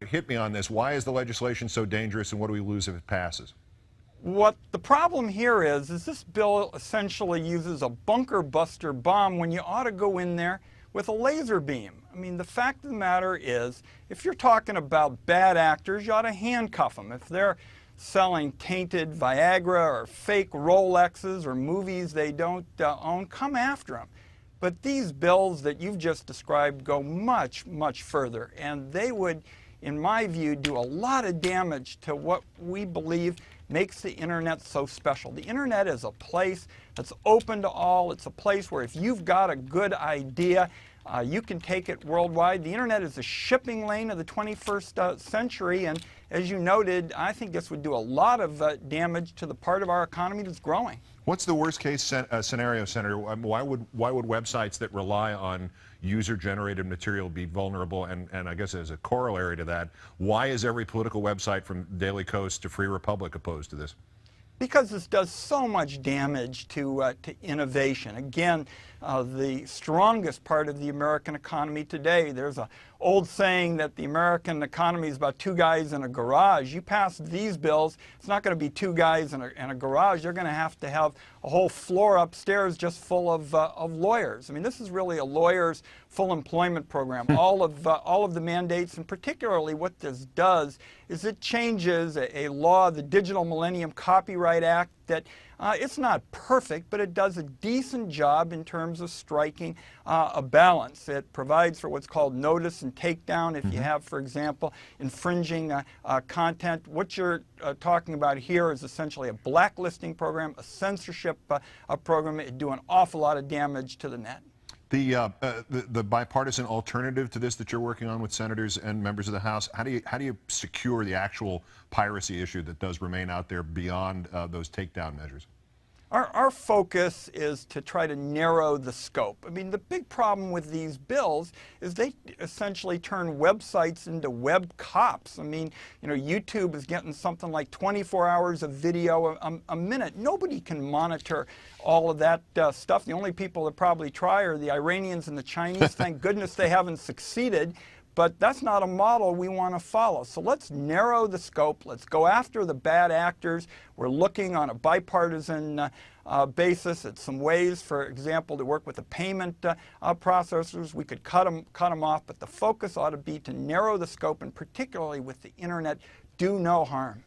Hit me on this. Why is the legislation so dangerous, and what do we lose if it passes? What the problem here is this bill essentially uses a bunker buster bomb when you ought to go in there with a laser beam. I mean, the fact of the matter is, if you're talking about bad actors, you ought to handcuff them. If they're selling tainted Viagra or fake Rolexes or movies they don't own, come after them. But these bills that you've just described go much, much further, and they would, in my view, do a lot of damage to what we believe makes the internet so special. The internet is a place that's open to all. It's a place where if you've got a good idea, you can take it worldwide. The internet is the shipping lane of the 21st century, and as you noted, I think this would do a lot of damage to the part of our economy that's growing. What's the worst case scenario, Senator? Why would websites that rely on user-generated material be vulnerable? And I guess as a corollary to that, why is every political website from Daily Kos to Free Republic opposed to this? Because this does so much damage to innovation. Again, the strongest part of the American economy today, there's an old saying that the American economy is about two guys in a garage. You pass these bills, it's not going to be two guys in a garage. They're going to have a whole floor upstairs just full of lawyers. I mean, this is really a lawyer's full employment program. all of the mandates, and particularly what this does is it changes a law, the Digital Millennium Copyright Act, that it's not perfect, but it does a decent job in terms of striking a balance. It provides for what's called notice and takedown if you have, for example, infringing content. What you're talking about here is essentially a blacklisting program, a censorship program. It do an awful lot of damage to the net. The bipartisan alternative to this that you're working on with senators and members of the House, how do you secure the actual piracy issue that does remain out there beyond those takedown measures? Our focus is to try to narrow the scope. I mean, the big problem with these bills is they essentially turn websites into web cops. I mean, you know, YouTube is getting something like 24 hours of video a minute. Nobody can monitor all of that stuff. The only people that probably try are the Iranians and the Chinese. Thank goodness they haven't succeeded. But that's not a model we want to follow. So let's narrow the scope. Let's go after the bad actors. We're looking on a bipartisan basis at some ways, for example, to work with the payment processors. We could cut them off, but the focus ought to be to narrow the scope, and particularly with the internet, do no harm.